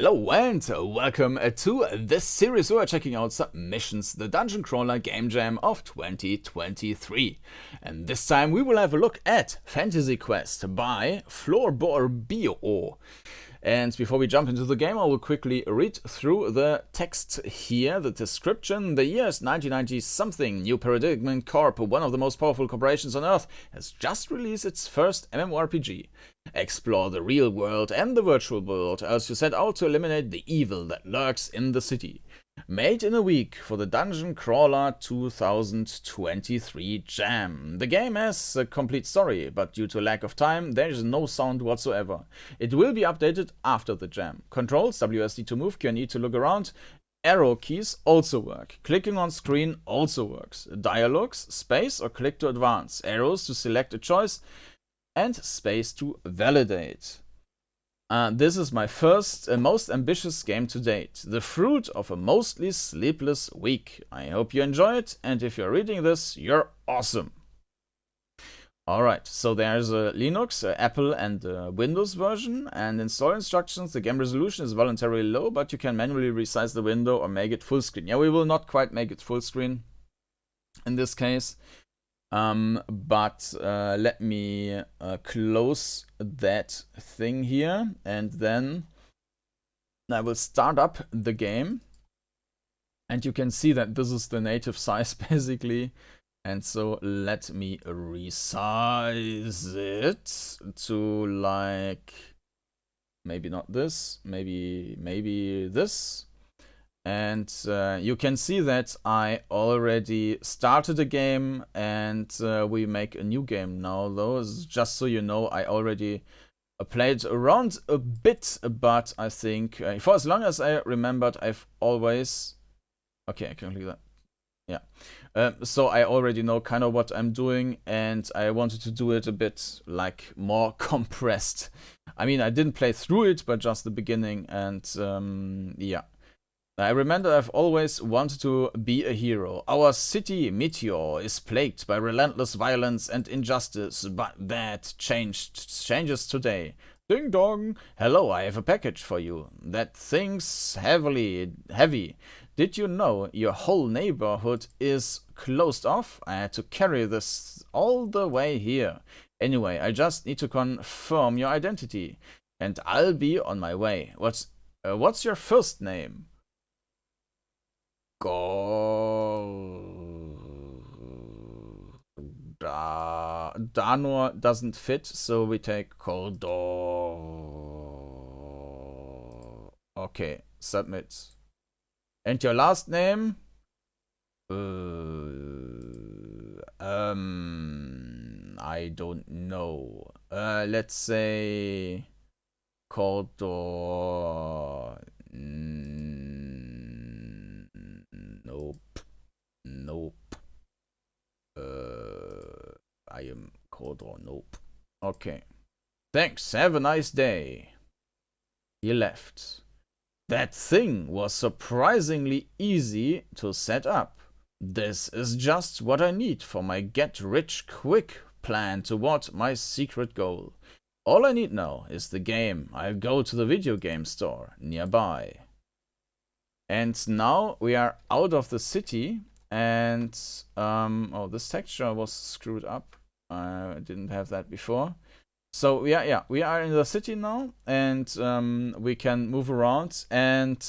Hello and welcome to this series where we're checking out submissions, the Dungeoncrawler Gamejam of 2023. And this time we will have a look at Fantasy Quest by Fluburbio. And before we jump into the game, I will quickly read through the text here, the description. The year is 1990 something. New Paradigm Corp, one of the most powerful corporations on Earth, has just released its first MMORPG. Explore the real world and the virtual world as you set out to eliminate the evil that lurks in the city. Made in a week for the Dungeoncrawler 2023 Jam. The game has a complete story, but due to lack of time, there is no sound whatsoever. It will be updated after the jam. Controls, WSD to move, Q&E to look around. Arrow keys also work. Clicking on screen also works. Dialogues, space or click to advance. Arrows to select a choice, and space to validate. This is my first and most ambitious game to date, the fruit of a mostly sleepless week. I hope you enjoy it, and if you're reading this, you're awesome. Alright, so there's a Linux, Apple and Windows version, and install instructions. The game resolution is voluntarily low, but you can manually resize the window or make it full screen. Yeah, we will not quite make it full screen in this case. But let me close that thing here, and then I will start up the game, and you can see that this is the native size basically. And so let me resize it to, like, maybe not this, maybe this. And you can see that I already started a game, and we make a new game now, though. Just so you know, I already played around a bit, but I think for as long as I remembered, I've always... Okay, I can click that. Yeah. So I already know kind of what I'm doing, and I wanted to do it a bit, like, more compressed. I mean, I didn't play through it, but just the beginning, and yeah. I remember I've always wanted to be a hero. Our city, Meteor, is plagued by relentless violence and injustice, but that changes today. Ding dong! Hello, I have a package for you. That thing's heavy. Did you know your whole neighborhood is closed off? I had to carry this all the way here. Anyway, I just need to confirm your identity, and I'll be on my way. What's your first name? Kordanor doesn't fit, so we take Kordanor. Okay, submit. And your last name? I don't know. Let's say Kordanor. Nope. I am Kordanor. Nope. Okay. Thanks. Have a nice day. He left. That thing was surprisingly easy to set up. This is just what I need for my get-rich-quick plan toward my secret goal. All I need now is the game. I'll go to the video game store nearby. And now we are out of the city, and oh, this texture was screwed up. I didn't have that before. So we are in the city now, and we can move around, and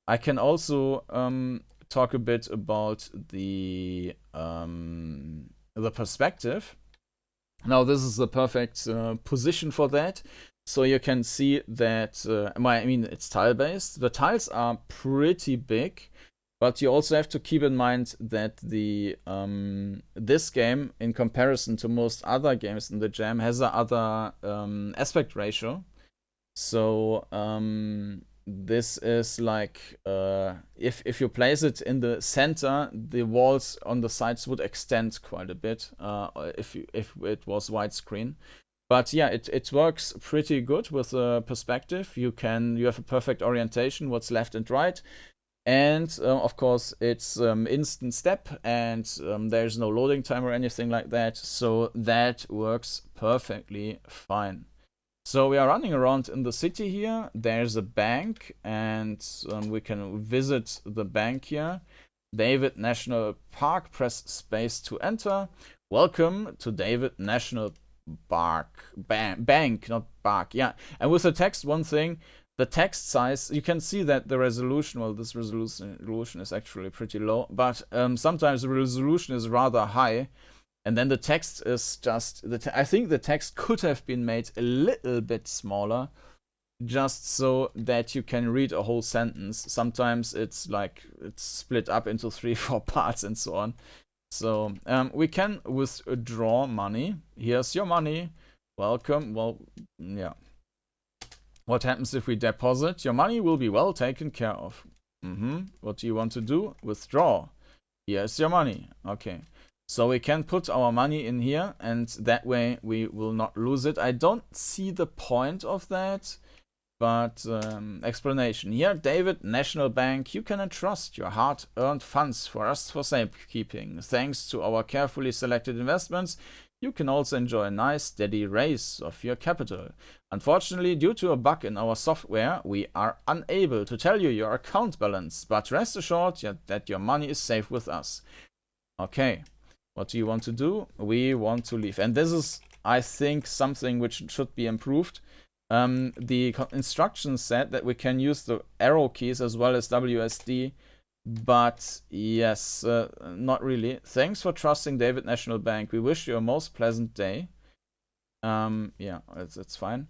I can also talk a bit about the perspective. Now this is the perfect position for that. So you can see that, I mean, it's tile-based. The tiles are pretty big, but you also have to keep in mind that the this game, in comparison to most other games in the jam, has a other aspect ratio. So this is like, if you place it in the center, the walls on the sides would extend quite a bit if it was widescreen. But yeah, it works pretty good with the perspective. You have a perfect orientation, what's left and right. And of course, it's instant step, and there's no loading time or anything like that. So that works perfectly fine. So we are running around in the city here. There's a bank, and we can visit the bank here. David National Park, press space to enter. Welcome to David National Park. Bank, not Park. Yeah, and with the text, one thing, the text size, you can see that the resolution, well, this resolution is actually pretty low, but sometimes the resolution is rather high. And then the text is just, I think the text could have been made a little bit smaller, just so that you can read a whole sentence. Sometimes it's like, it's split up into 3-4 parts and so on. So we can withdraw money. Here's your money. Welcome. Well, yeah. What happens if we deposit? Your money will be well taken care of. What do you want to do? Withdraw. Here's your money. Okay. So we can put our money in here, and that way we will not lose it. I don't see the point of that, but explanation. Here, David National Bank, you can entrust your hard-earned funds for us for safekeeping. Thanks to our carefully selected investments, you can also enjoy a nice steady raise of your capital. Unfortunately, due to a bug in our software, we are unable to tell you your account balance, but rest assured that your money is safe with us. Okay. What do you want to do? We want to leave. And this is, I think, something which should be improved. The instructions said that we can use the arrow keys as well as WSD, but yes, not really. Thanks for trusting David National Bank. We wish you a most pleasant day. Yeah, it's fine.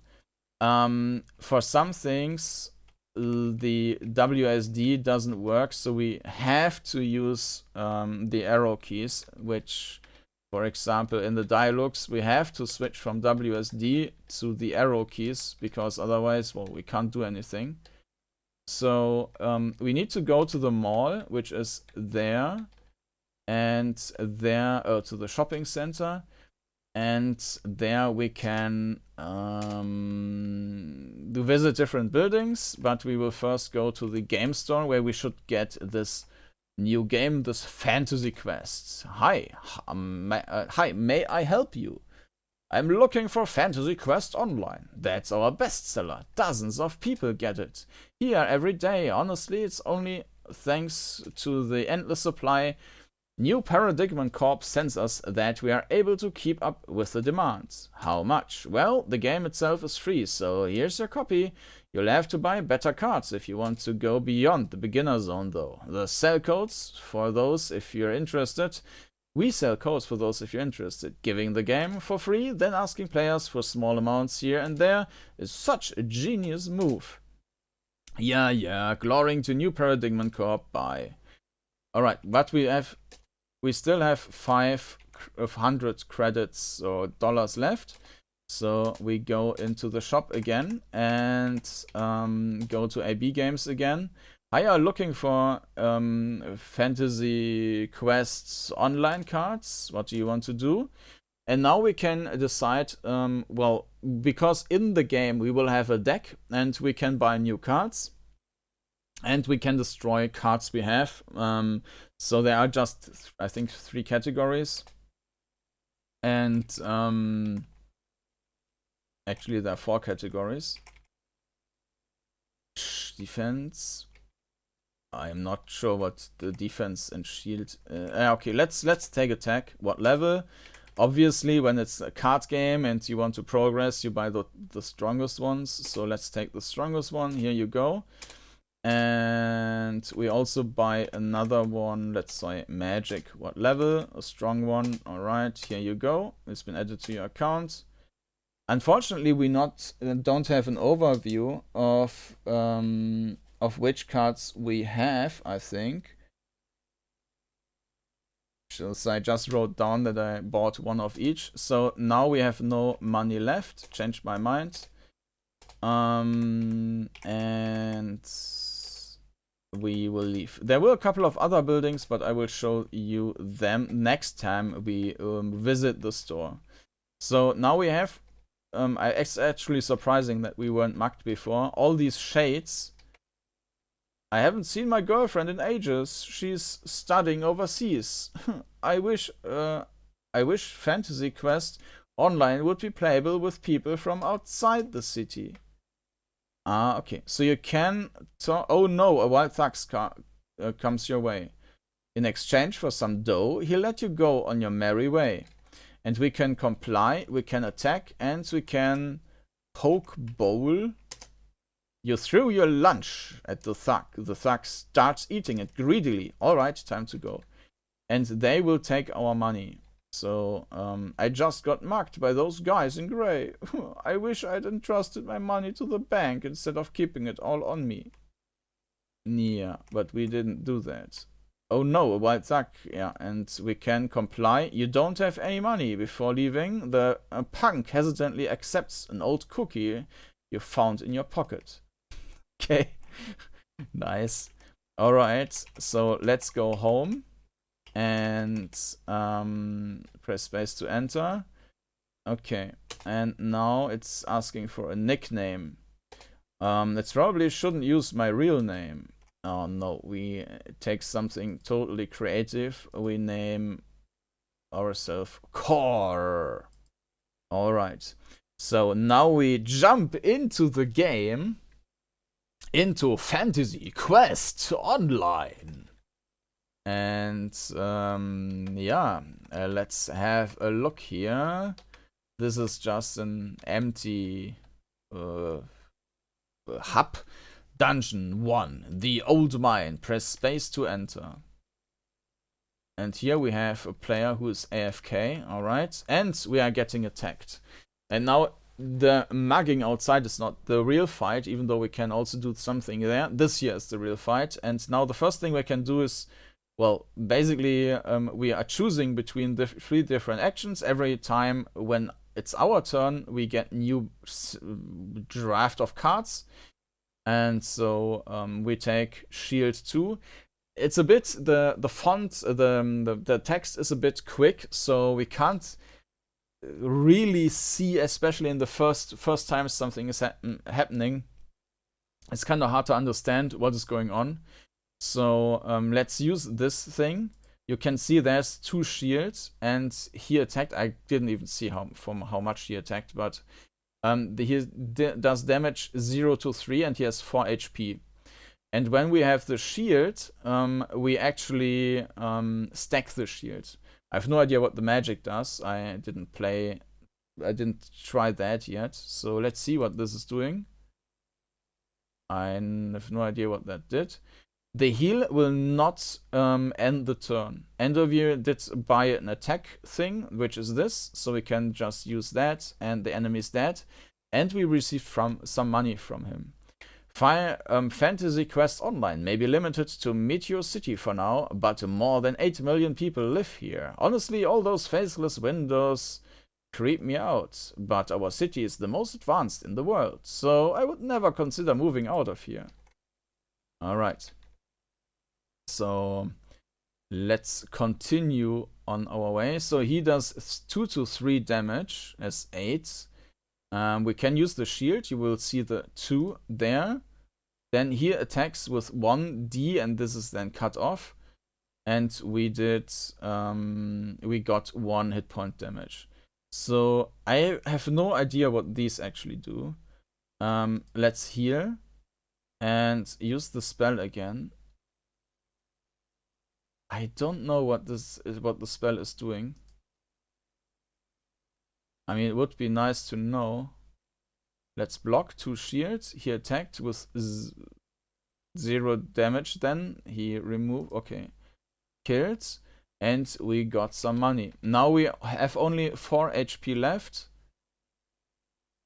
For some things, the WSD doesn't work, so we have to use the arrow keys, which, for example, in the dialogues, we have to switch from WSD to the arrow keys, because otherwise, well, we can't do anything. So we need to go to the mall, which is there, and there to the shopping center. And there we can visit different buildings, but we will first go to the game store where we should get this new game, this Fantasy Quest. Hi, may I help you? I'm looking for Fantasy Quest Online. That's our bestseller. Dozens of people get it. Here every day. Honestly, it's only thanks to the endless supply New Paradigm Corp sends us that we are able to keep up with the demands. How much? Well, the game itself is free, so here's your copy. You'll have to buy better cards if you want to go beyond the beginner zone, though. The sell codes for those if you're interested. We sell codes for those if you're interested. Giving the game for free, then asking players for small amounts here and there is such a genius move. Yeah, glorying to New Paradigm Corp, bye. Alright, but we still have 500 credits or dollars left. So we go into the shop again and go to AB Games again. I are looking for Fantasy Quests online cards. What do you want to do? And now we can decide, well, because in the game we will have a deck and we can buy new cards. And we can destroy cards we have. So there are just, I think, 3 categories. And actually there are 4 categories. Defense. I am not sure what the defense and shield. Okay, let's take attack. What level? Obviously, when it's a card game and you want to progress, you buy the strongest ones. So let's take the strongest one. Here you go. And we also buy another one, let's say magic. What level? A strong one. Alright, here you go. It's been added to your account. Unfortunately, we don't have an overview of which cards we have, I think. So I just wrote down that I bought one of each. So now we have no money left. Changed my mind. And we will leave. There were a couple of other buildings, but I will show you them next time we visit the store. So now we have, it's actually surprising that we weren't mugged before. All these shades. I haven't seen my girlfriend in ages. She's studying overseas. I wish Fantasy Quest online would be playable with people from outside the city. Ah, okay. So you can... oh no, a wild thugs comes your way. In exchange for some dough, he'll let you go on your merry way. And we can comply, we can attack, and we can poke bowl. You threw your lunch at the thug. The thug starts eating it greedily. Alright, time to go. And they will take our money. So, I just got mugged by those guys in grey. I wish I'd entrusted my money to the bank instead of keeping it all on me. Yeah, but we didn't do that. Oh no, a wild thug. Yeah, and we can comply. You don't have any money. Before leaving, the punk hesitantly accepts an old cookie you found in your pocket. Okay, nice. Alright, so let's go home and press space to enter. Okay, and now it's asking for a nickname. It probably shouldn't use my real name. Oh no, we take something totally creative. We name ourselves Core. Alright, so now we jump into the game, into Fantasy Quest Online. And yeah, let's have a look here. This is just an empty hub. Dungeon 1, the old mine. Press space to enter. And here we have a player who is AFK, alright, and we are getting attacked. And now the mugging outside is not the real fight, even though we can also do something there. This here is the real fight, and now the first thing we can do is, well, basically we are choosing between the 3 different actions. Every time when it's our turn, we get new draft of cards. And so we take Shield 2. It's a bit, the font, the text is a bit quick, so we can't really see, especially in the first time something is happening. It's kind of hard to understand what is going on. So let's use this thing. You can see there's 2 shields, and he attacked. I didn't even see how much he attacked, but he does damage 0 to 3, and he has 4 HP. And when we have the shield, we actually stack the shield. I have no idea what the magic does. I didn't try that yet. So let's see what this is doing. I have no idea what that did. The heal will not end the turn. Enderveer did buy an attack thing, which is this, so we can just use that, and the enemy is dead. And we received some money from him. Fantasy Quest Online may be limited to Meteor City for now, but more than 8 million people live here. Honestly, all those faceless windows creep me out, but our city is the most advanced in the world, so I would never consider moving out of here. Alright. So let's continue on our way. So he does 2 to 3 damage as 8. We can use the shield. You will see the 2 there. Then he attacks with 1d, and this is then cut off. And we got 1 hit point damage. So I have no idea what these actually do. Let's heal and use the spell again. I don't know what the spell is doing. I mean, it would be nice to know. Let's block 2 shields. He attacked with 0 damage then. He removed, okay. Killed. And we got some money. Now we have only 4 HP left.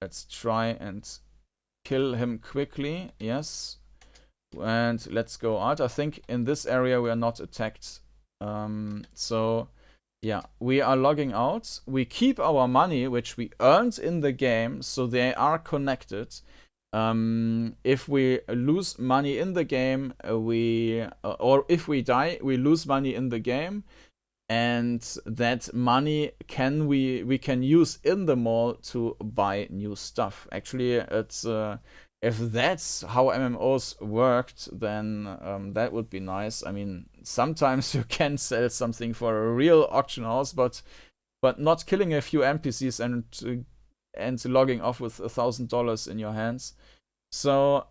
Let's try and kill him quickly. Yes. And let's go out. I think in this area we are not attacked. So yeah, we are logging out. We keep our money, which we earned in the game, so they are connected. If we lose money in the game, or if we die, we lose money in the game, and that money we can use in the mall to buy new stuff. Actually, it's if that's how MMOs worked, then that would be nice. I mean, sometimes you can sell something for a real auction house, but but not killing a few NPCs and logging off with $1,000 in your hands. So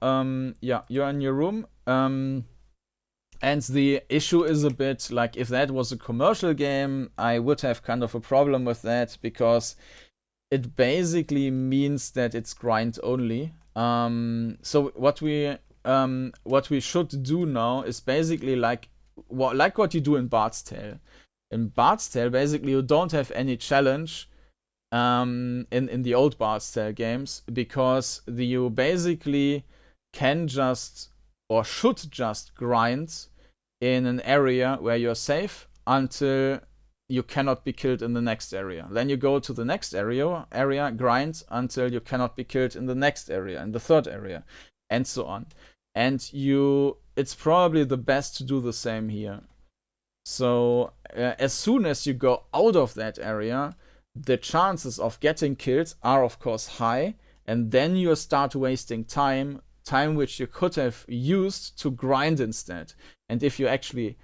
yeah, you're in your room. And the issue is a bit like, if that was a commercial game, I would have kind of a problem with that, because it basically means that it's grind only. So what we should do now is basically like what you do in Bard's Tale. In Bard's Tale, basically you don't have any challenge in the old Bard's Tale games, because you basically can just, or should just, grind in an area where you're safe until you cannot be killed in the next area. Then you go to the next area, grind until you cannot be killed in the next area, in the third area, and so on. And it's probably the best to do the same here. So as soon as you go out of that area, the chances of getting killed are of course high, and then you start wasting time which you could have used to grind instead. And if you actually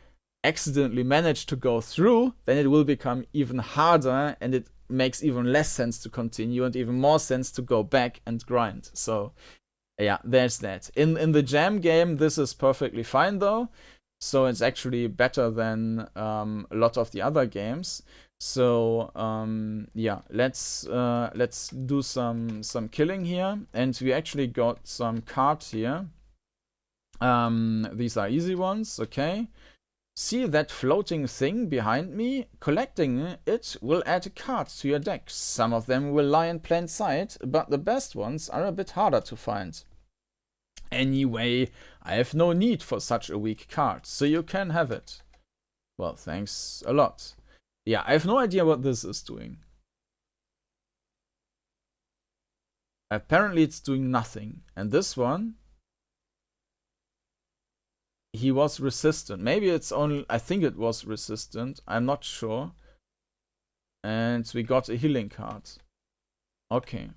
accidentally manage to go through, then it will become even harder, and it makes even less sense to continue and even more sense to go back and grind. So yeah, there's that. In the Jam game, this is perfectly fine though. So it's actually better than a lot of the other games. So yeah, let's do some killing here, and we actually got some cards here. These are easy ones. Okay. See that floating thing behind me? Collecting it will add a card to your deck. Some of them will lie in plain sight, but the best ones are a bit harder to find. Anyway, I have no need for such a weak card, so you can have it. Well, thanks a lot. Yeah, I have no idea what this is doing. Apparently it's doing nothing. And this one, he was resistant. Maybe it's only, I think it was resistant. I'm not sure. And we got a healing card. Okay.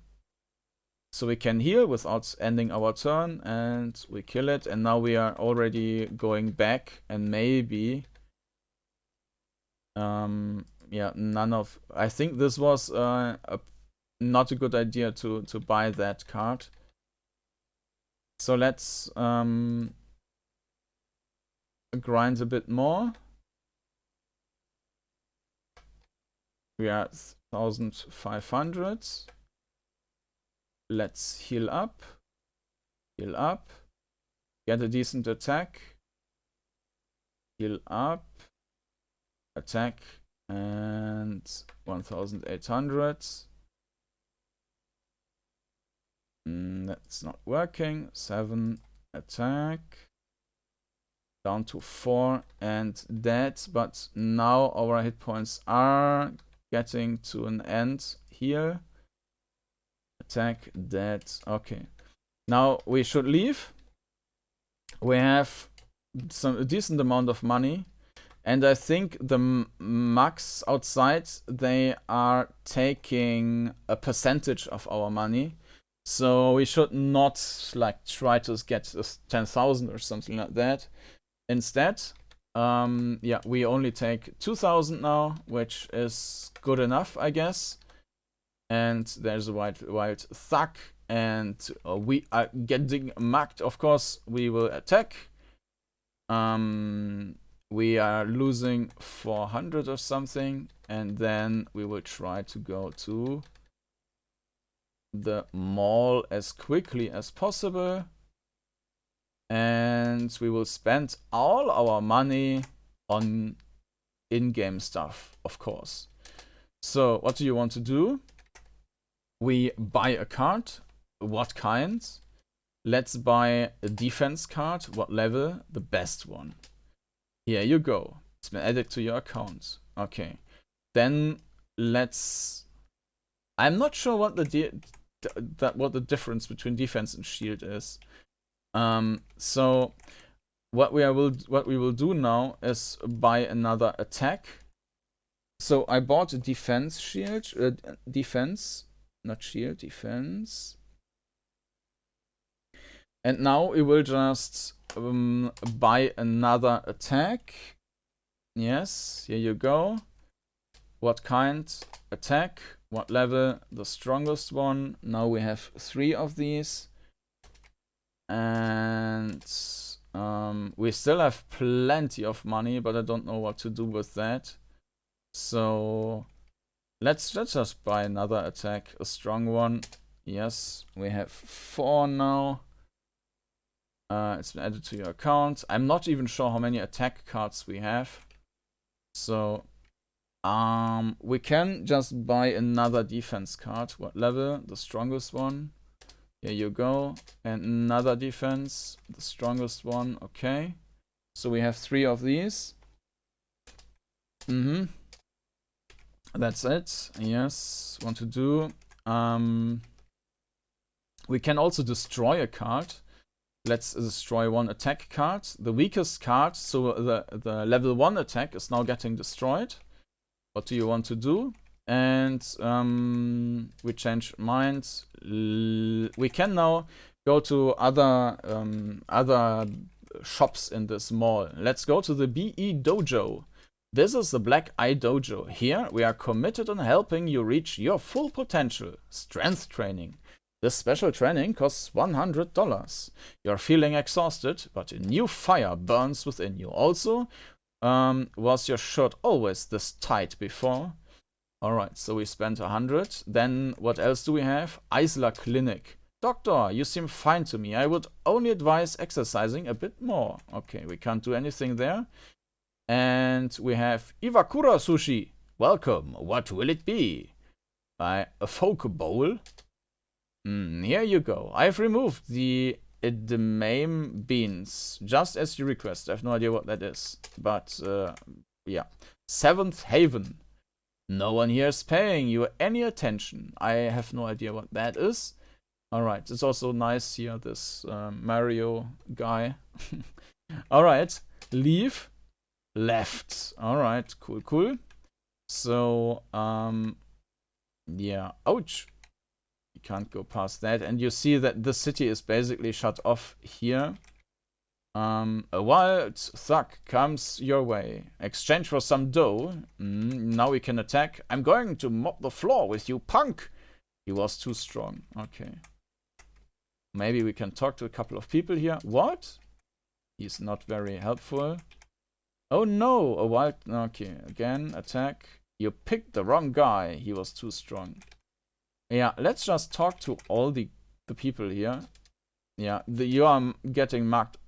So we can heal without ending our turn, and we kill it. And now we are already going back, and maybe yeah, I think this was not a good idea to buy that card. So let's grind a bit more. We are at 1,500. Let's heal up, get a decent attack, heal up, attack, and 1,800. That's not working. 7 attack, down to 4 and dead. But now our hit points are getting to an end. Heal, attack, dead. Okay, now we should leave. We have a decent amount of money, and I think the mugs outside, they are taking a percentage of our money, so we should not like try to get 10,000 or something like that. Instead, yeah, we only take 2,000 now, which is good enough, I guess. And there's a wild thug, and we are getting mugged. Of course, we will attack. We are losing 400 or something, and then we will try to go to the mall as quickly as possible, and we will spend all our money on in-game stuff, of course. So what do you want to do? We buy a card. What kind? Let's buy a defense card. What level? The best one. Here you go. It's been added to your account. Okay. Then let's... I'm not sure what the difference between defense and shield is. So what we will do now is buy another attack. So I bought a defense shield, defense. Not shield, defense. And now we will just buy another attack. Yes, here you go. What kind? Attack. What level? The strongest one. Now we have 3 of these. And we still have plenty of money, but I don't know what to do with that. So let's just buy another attack, a strong one. Yes, we have 4 now. It's been added to your account. I'm not even sure how many attack cards we have. So we can just buy another defense card. What level? The strongest one. Here you go. And another defense. The strongest one. Okay. So we have 3 of these. That's it. Yes. Want to do. We can also destroy a card. Let's destroy 1 attack card. The weakest card, so the level 1 attack is now getting destroyed. What do you want to do? And we change minds. We can now go to other shops in this mall. Let's go to the BE Dojo. This is the Black Eye Dojo. Here we are committed on helping you reach your full potential. Strength training. This special training costs $100. You're feeling exhausted, but a new fire burns within you. Also, was your shirt always this tight before? Alright, so we spent 100. Then what else do we have? Eisler Clinic. Doctor, you seem fine to me. I would only advise exercising a bit more. Okay, we can't do anything there. And we have Iwakura Sushi. Welcome. What will it be? A folk bowl. Here you go. I've removed the edamame beans, just as you request. I have no idea what that is. But, yeah. Seventh Haven. No one here is paying you any attention. I have no idea what that is. Alright, it's also nice here, this Mario guy. Alright, leave. Left. Alright, cool. So, yeah. Ouch. You can't go past that. And you see that the city is basically shut off here. A wild thug comes your way. Exchange for some dough. Now we can attack. I'm going to mop the floor with you, punk. He was too strong. Okay. Maybe we can talk to a couple of people here. What? He's not very helpful. Oh no, a wild... Okay, again, attack. You picked the wrong guy. He was too strong. Yeah, let's just talk to all the people here. Yeah, you are getting marked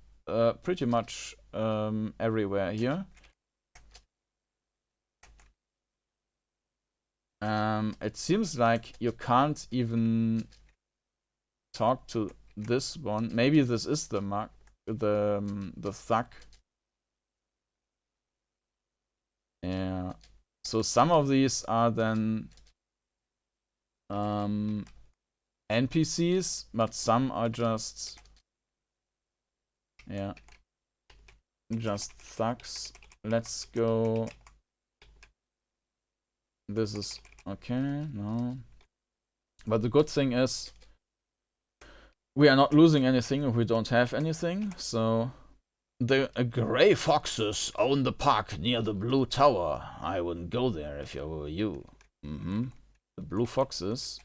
pretty much everywhere here. It seems like you can't even talk to this one. Maybe this is the mark, the thug. Yeah. So some of these are then NPCs, but some are just just thugs. Let's go. This is okay. No, but the good thing is we are not losing anything if we don't have anything. So the gray foxes own the park near the blue tower. I wouldn't go there if I were you. The blue foxes.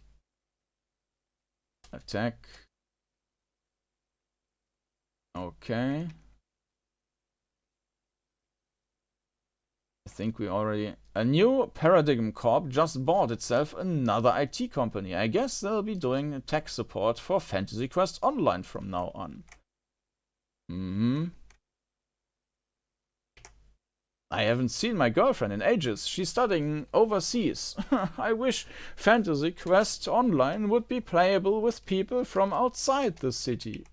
Attack. Okay. I think we already... A new Paradigm Corp just bought itself another IT company. I guess they'll be doing tech support for Fantasy Quest Online from now on. I haven't seen my girlfriend in ages. She's studying overseas. I wish Fantasy Quest Online would be playable with people from outside the city.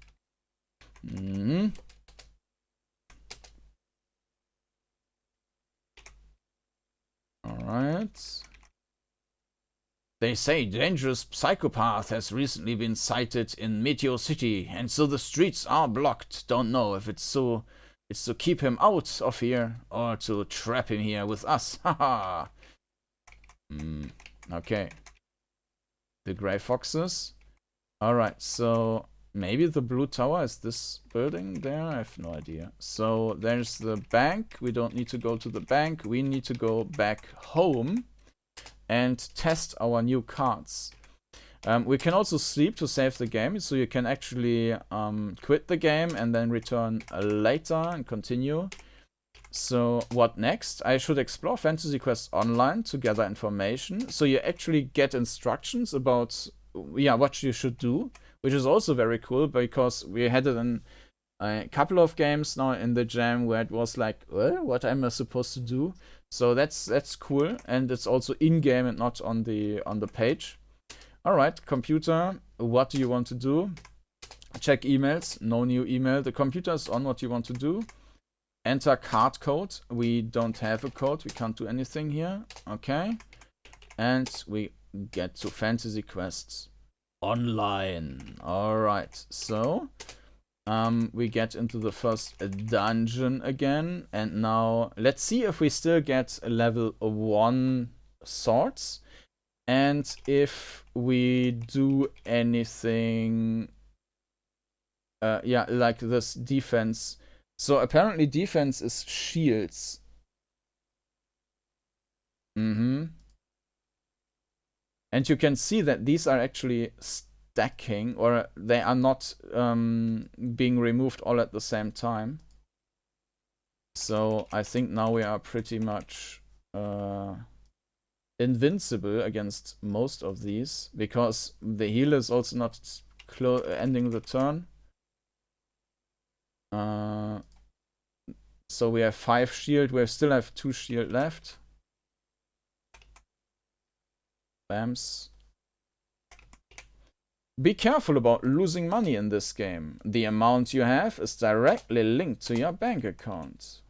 Alright. They say dangerous psychopath has recently been sighted in Meteor City, and so the streets are blocked. Don't know if it's to keep him out of here or to trap him here with us. Haha. Okay. The gray foxes. Alright, so maybe the blue tower is this building there? I have no idea. So there's the bank. We don't need to go to the bank. We need to go back home. and test our new cards. We can also sleep to save the game, so you can actually quit the game and then return later and continue. So what next? I should explore Fantasy Quest Online to gather information. So you actually get instructions about what you should do, which is also very cool because we had it in a couple of games now in the jam where it was like, what am I supposed to do? So that's cool, and it's also in game and not on the page. All right, computer, what do you want to do? Check emails. No new email. The computer is on. What do you want to do? Enter card code. We don't have a code. We can't do anything here. Okay. And we get to Fantasy Quest Online. Alright. So, we get into the first dungeon again. And now, let's see if we still get level 1 swords. And if we do anything... like this defense... So apparently defense is shields. And you can see that these are actually stacking, or they are not being removed all at the same time. So I think now we are pretty much invincible against most of these, because the healer is also not ending the turn. So we have 5 shield, we still have 2 shield left. Bams. Be careful about losing money in this game. The amount you have is directly linked to your bank account.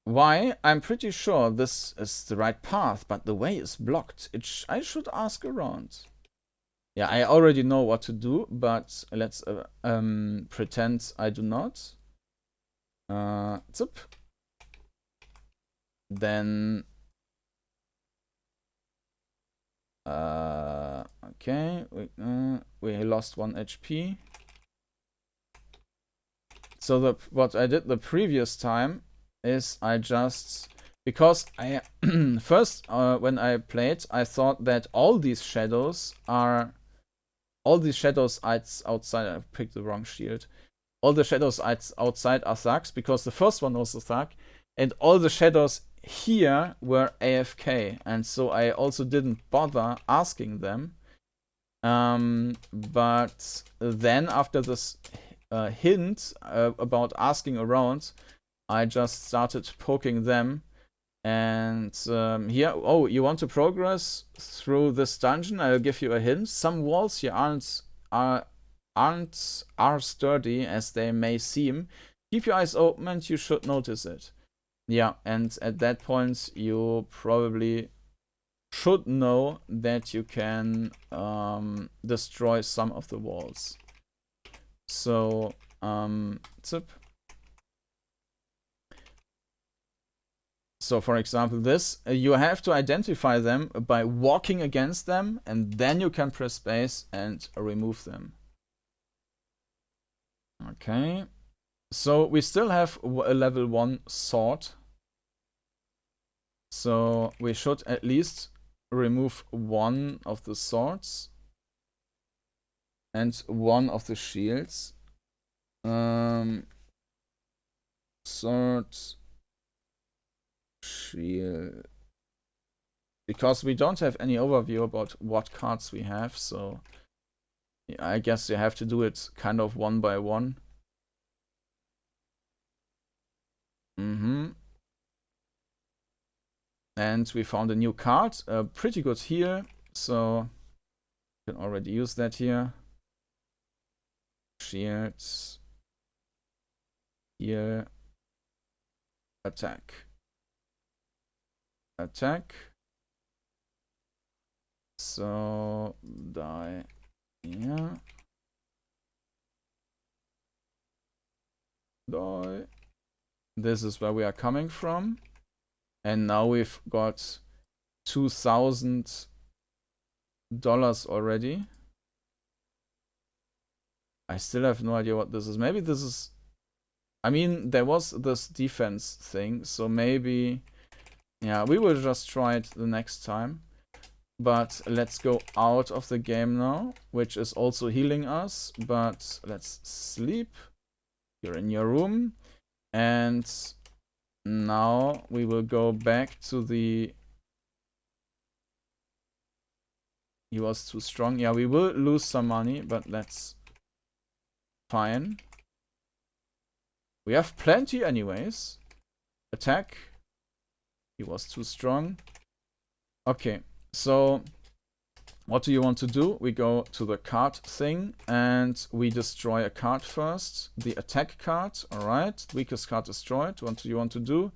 Why? I'm pretty sure this is the right path, but the way is blocked. I should ask around. Yeah, I already know what to do, but let's pretend I do not. Zip. Then... okay, we lost 1 HP. So what I did the previous time is I just... Because I... first, when I played, I thought that all these shadows are... All these shadows outside, I picked the wrong shield. All the shadows outside are thugs, because the first one was a thug, and all the shadows here were AFK, and so I also didn't bother asking them. But then after this hint about asking around, I just started poking them. And here, oh, you want to progress through this dungeon? I'll give you a hint. Some walls here aren't sturdy as they may seem. Keep your eyes open and you should notice it. Yeah, and at that point you probably should know that you can destroy some of the walls. So, zip. So for example this, you have to identify them by walking against them, and then you can press space and remove them. Okay, so we still have a level 1 sword. So we should at least remove 1 of the swords and 1 of the shields. Sword, shield, because we don't have any overview about what cards we have, so yeah, I guess you have to do it kind of one by one. And we found a new card, pretty good here, so you can already use that here. Shields, here, attack. Attack. So die here. Die. This is where we are coming from. And now we've got $2,000 already. I still have no idea what this is. Maybe this is... I mean, there was this defense thing, so maybe Yeah, we will just try it the next time. But let's go out of the game now, which is also healing us. But let's sleep. You're in your room. And now we will go back to the... He was too strong. Yeah, we will lose some money, but that's fine. We have plenty anyways. Attack. He was too strong. Okay, so what do you want to do? We go to the card thing and we destroy a card first. The attack card, alright. Weakest card destroyed. What do you want to do?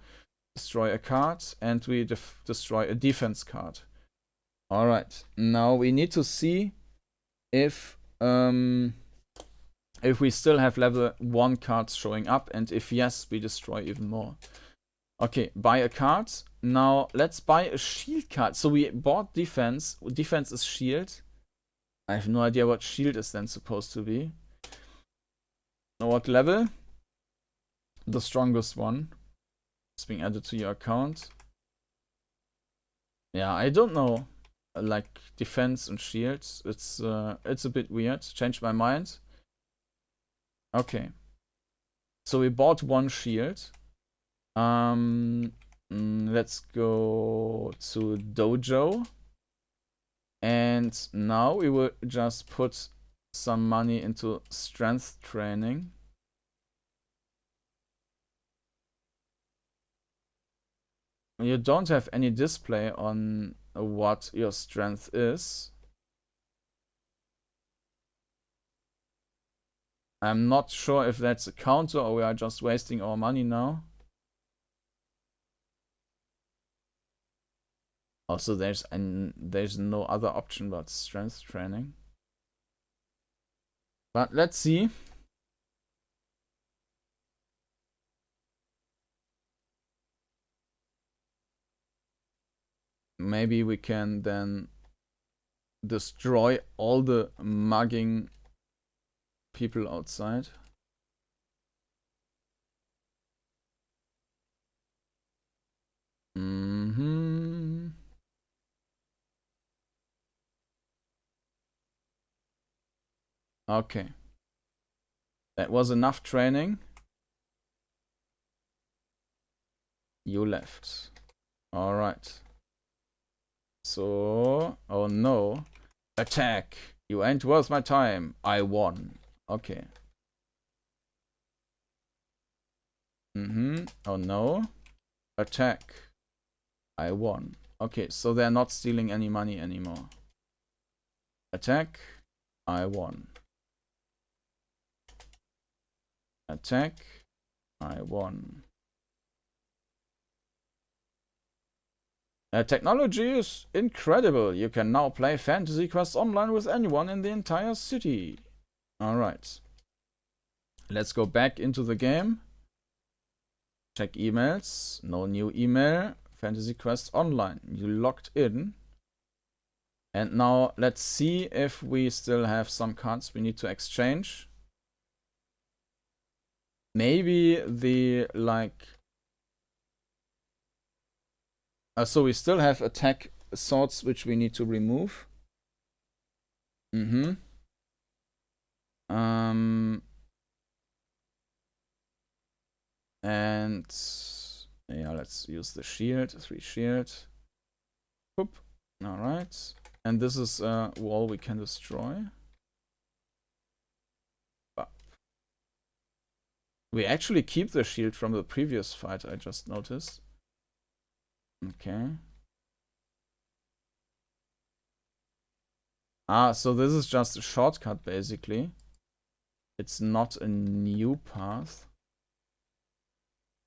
Destroy a card and we destroy a defense card. Alright, now we need to see if we still have level 1 cards showing up, and if yes, we destroy even more. Okay, buy a card. Now let's buy a shield card. So we bought defense. Defense is shield. I have no idea what shield is then supposed to be. Now what level? The strongest one. It's being added to your account. Yeah, I don't know. Like defense and shields. It's a bit weird. Changed my mind. Okay. So we bought one shield. Let's go to Dojo. And now we will just put some money into strength training. You don't have any display on what your strength is. I'm not sure if that's a counter or we are just wasting our money now. Also, there's no other option but strength training. But let's see. Maybe we can then destroy all the mugging people outside. Okay. That was enough training. You left. Alright. So... Oh no. Attack! You ain't worth my time. I won. Okay. Oh no. Attack. I won. Okay, so they're not stealing any money anymore. Attack. I won. Attack. I won. Technology is incredible. You can now play Fantasy Quest online with anyone in the entire city. Alright. Let's go back into the game. Check emails. No new email. Fantasy Quest online. You logged in. And now let's see if we still have some cards we need to exchange. Maybe the like... so we still have attack swords which we need to remove. And yeah, let's use the shield, 3 shield. Boop. Alright. And this is a wall we can destroy. We actually keep the shield from the previous fight, I just noticed. Okay. Ah, so this is just a shortcut, basically. It's not a new path.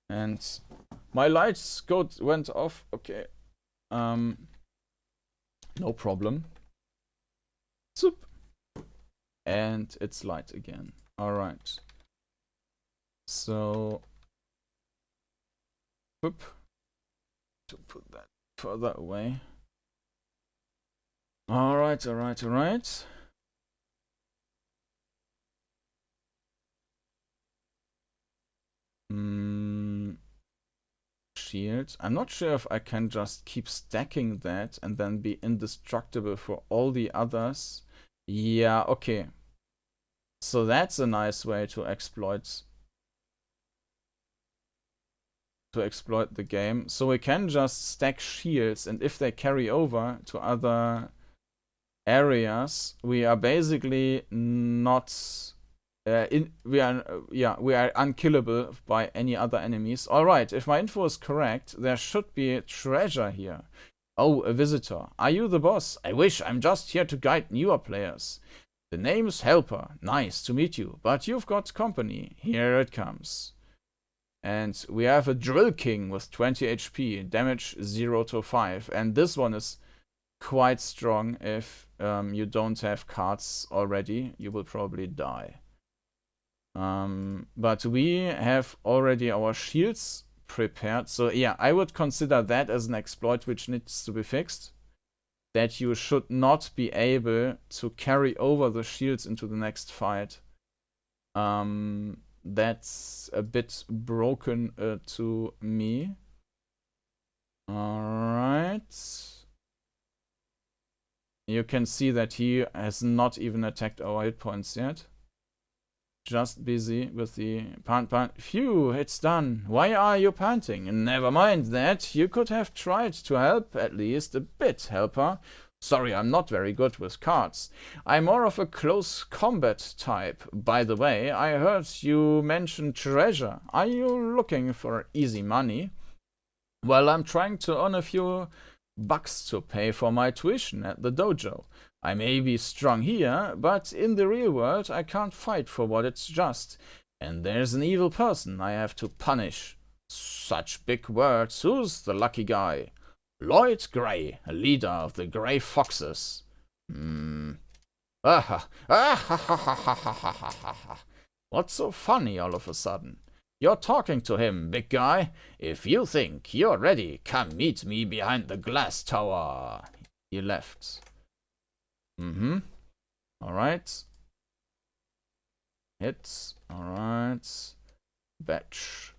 And my lights went off. Okay. No problem. Zoop. And it's light again. Alright. So... Whoop. To put that further away. Alright. shield. I'm not sure if I can just keep stacking that and then be indestructible for all the others. Yeah, okay. So that's a nice way to exploit the game. So we can just stack shields, and if they carry over to other areas, we are basically not we are unkillable by any other enemies. All right, if my info is correct, there should be a treasure here. Oh, a visitor. Are you the boss? I wish. I'm just here to guide newer players. The name's Helper. Nice to meet you, but you've got company. Here it comes. And we have a Drill King with 20 HP, damage 0 to 5. And this one is quite strong. If you don't have cards already, you will probably die. But we have already our shields prepared. So yeah, I would consider that as an exploit which needs to be fixed. That you should not be able to carry over the shields into the next fight. That's a bit broken to me. Alright. You can see that he has not even attacked our hit points yet. Just busy with the pant. Phew, it's done. Why are you panting? Never mind that. You could have tried to help at least a bit, Helper. Sorry, I'm not very good with cards. I'm more of a close combat type. By the way, I heard you mention treasure. Are you looking for easy money? Well, I'm trying to earn a few bucks to pay for my tuition at the dojo. I may be strong here, but in the real world I can't fight for what it's just. And there's an evil person I have to punish. Such big words. Who's the lucky guy? Lloyd Grey, a leader of the Grey Foxes. What's so funny all of a sudden? You're talking to him, big guy. If you think you're ready, come meet me behind the glass tower. He left. Alright. Hits. Alright. Batch.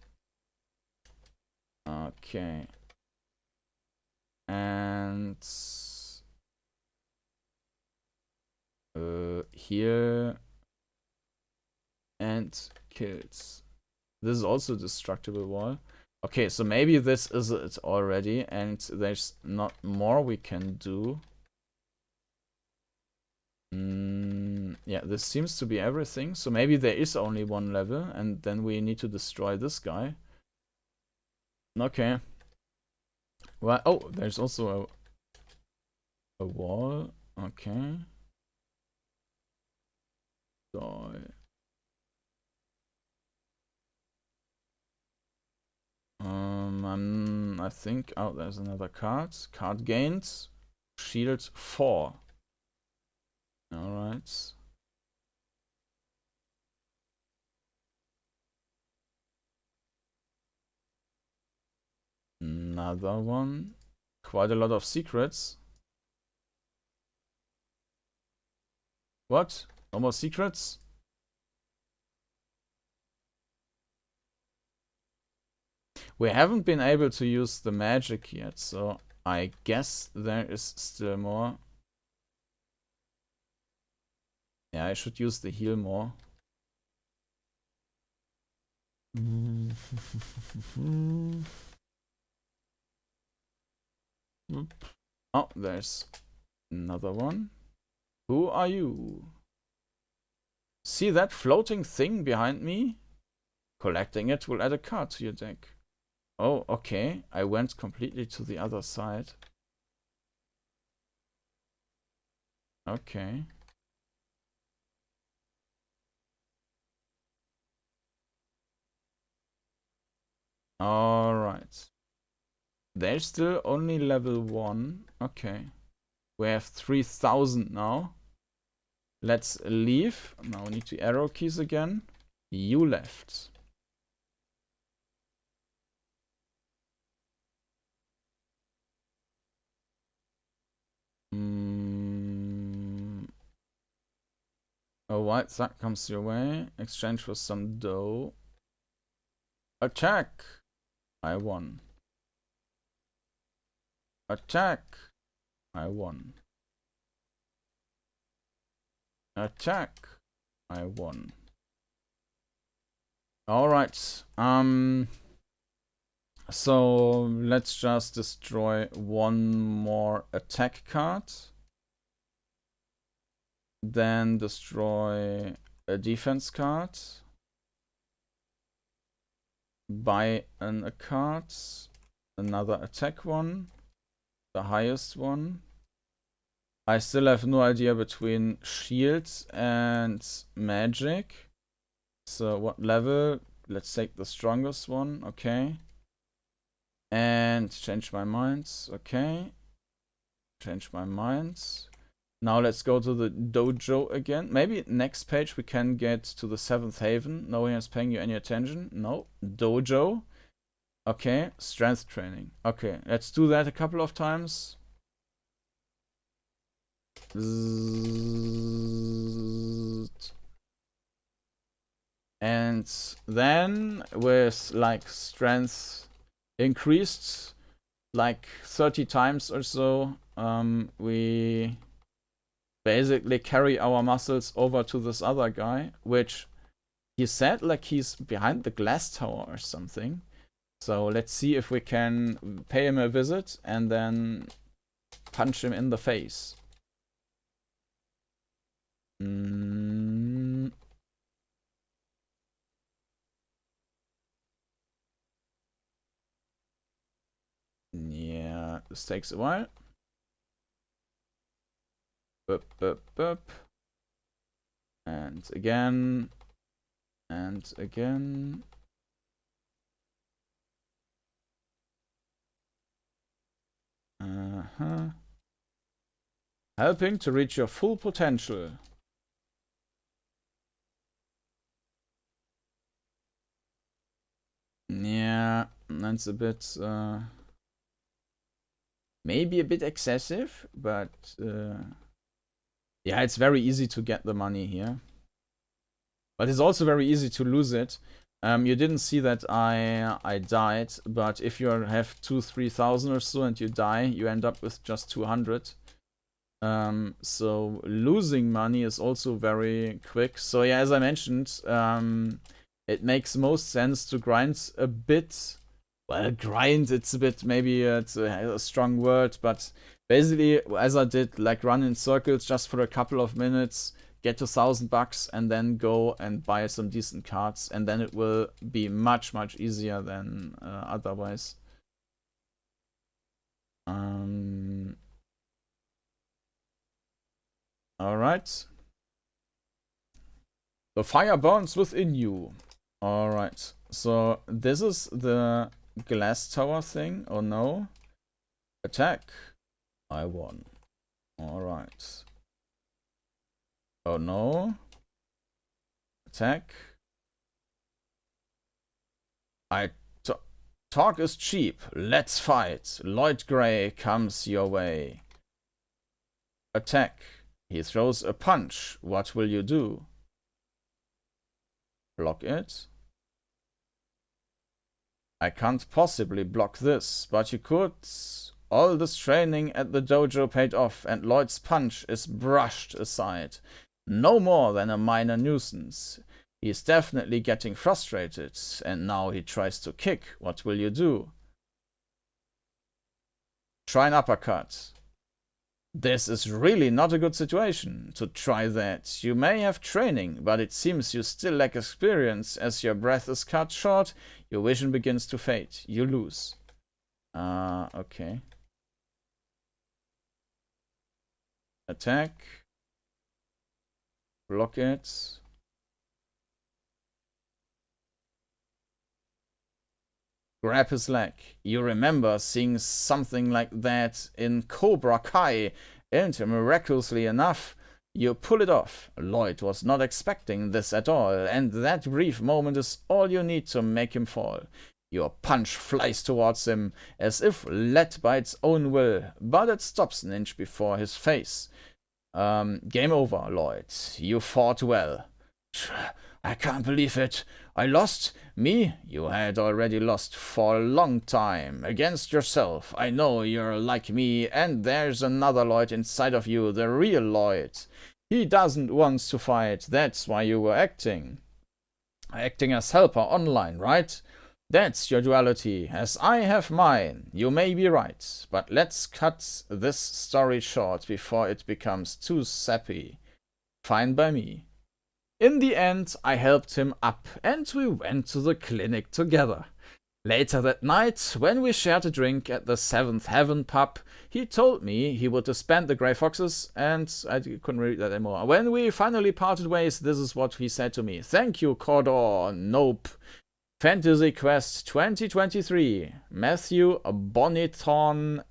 Okay. And here and kills. This is also a destructible wall. Okay, so maybe this is it already, and there's not more we can do. Yeah, this seems to be everything. So maybe there is only one level, and then we need to destroy this guy. Okay. Well, oh, there's also a wall. Okay. Die. I think, oh, there's another card. Card gained. Shield 4. Alright. Another one. Quite a lot of secrets. What? No more secrets? We haven't been able to use the magic yet, so I guess there is still more. Yeah, I should use the heal more. Oh, there's another one. Who are you? See that floating thing behind me? Collecting it will add a card to your deck. Oh, okay. I went completely to the other side. Okay. Alright. There's still only level 1. Okay. We have 3000 now. Let's leave. Now we need the arrow keys again. You left. A white sack comes your way. Exchange for some dough. Attack! I won. Attack. I won. Attack. I won. Alright. So let's just destroy one more attack card. Then destroy a defense card. Buy a card. Another attack one. The highest one. I still have no idea between shields and magic. So what level? Let's take the strongest one. Okay. And change my minds. Okay. Change my minds. Now let's go to the dojo again. Maybe next page we can get to the 7th haven. No one is paying you any attention. No. Dojo. Okay. Strength training. Okay. Let's do that a couple of times. And then with like strength increased like 30 times or so, we basically carry our muscles over to this other guy, which he said like he's behind the glass tower or something. So let's see if we can pay him a visit and then punch him in the face. Yeah, this takes a while. And again. And again. Helping to reach your full potential. Yeah, that's a bit maybe a bit excessive, but yeah, it's very easy to get the money here. But it's also very easy to lose it. You didn't see that I died, but if you have 2,000-3,000 or so and you die, you end up with just 200. So losing money is also very quick. So yeah, as I mentioned, it makes most sense to grind a bit. Well, grind, it's a bit, maybe it's a strong word, but basically, as I did, like run in circles just for a couple of minutes, get to $1,000 and then go and buy some decent cards, and then it will be much easier than otherwise. Alright. The fire burns within you. Alright. So this is the glass tower thing. Oh no. Attack. I won. Alright. Oh no. Attack. Talk is cheap. Let's fight. Lloyd Grey comes your way. Attack. He throws a punch. What will you do? Block it. I can't possibly block this, but you could. All this training at the dojo paid off, and Lloyd's punch is brushed aside. No more than a minor nuisance. He's definitely getting frustrated, and now he tries to kick. What will you do? Try an uppercut. This is really not a good situation to try that. You may have training, but it seems you still lack experience. As your breath is cut short, your vision begins to fade. You lose. Okay. Attack. Block it. Grab his leg. You remember seeing something like that in Cobra Kai, and miraculously enough, you pull it off. Lloyd was not expecting this at all, and that brief moment is all you need to make him fall. Your punch flies towards him, as if led by its own will, but it stops an inch before his face. Game over, Lloyd. You fought well. I can't believe it. I lost? Me? You had already lost for a long time. Against yourself. I know you're like me, and there's another Lloyd inside of you, the real Lloyd. He doesn't want to fight, that's why you were acting. Acting as helper online, right? That's your duality, as I have mine. You may be right, but let's cut this story short before it becomes too sappy. Fine by me. In the end, I helped him up and we went to the clinic together. Later that night, when we shared a drink at the Seventh Heaven pub, he told me he would disband the Grey Foxes, and I couldn't read that anymore. When we finally parted ways, this is what he said to me. Thank you, Kordanor. Nope. Fantasy Quest 2023. Matthew Bonithorn.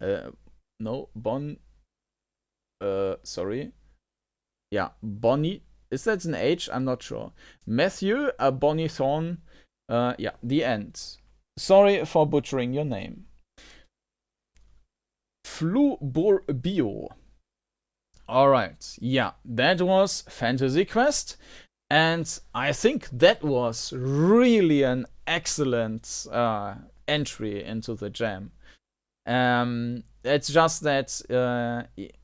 Sorry. Yeah, Bonnie. Is that an H? I'm not sure. Matthew Bonithorn. Yeah, the end. Sorry for butchering your name. Fluburbio. Alright, yeah, that was Fantasy Quest. And I think that was really an excellent entry into the jam. It's just that,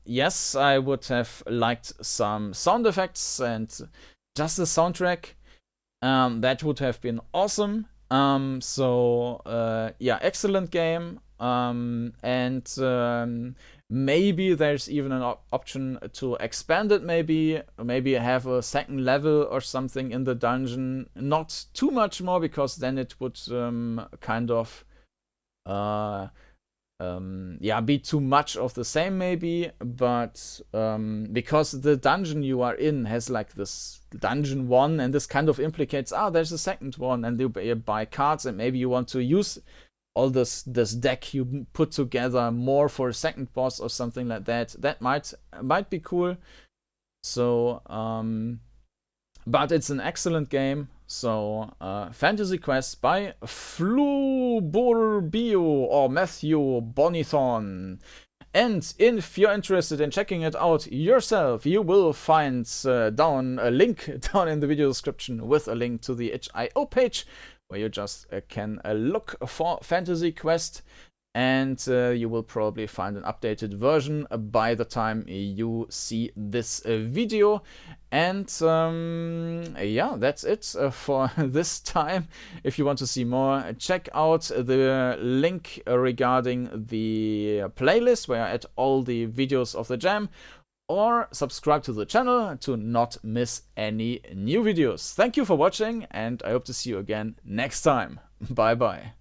yes, I would have liked some sound effects and just the soundtrack. That would have been awesome. Yeah, excellent game. Maybe there's even an option to expand it, maybe have a second level or something in the dungeon. Not too much more, because then it would kind of yeah, be too much of the same maybe, but because the dungeon you are in has like this dungeon 1, and this kind of implicates, there's a second one, and you buy cards, and maybe you want to use all this deck you put together more for a second boss or something like that. That might be cool. So but it's an excellent game. So Fantasy Quest by Fluburbio or Matthew Bonithorn. And if you're interested in checking it out yourself, you will find down a link down in the video description with a link to the itch.io page, where you just can look for Fantasy Quest, and you will probably find an updated version by the time you see this video. And yeah, that's it for this time. If you want to see more, check out the link regarding the playlist where I add all the videos of the jam, or subscribe to the channel to not miss any new videos. Thank you for watching, and I hope to see you again next time. Bye bye.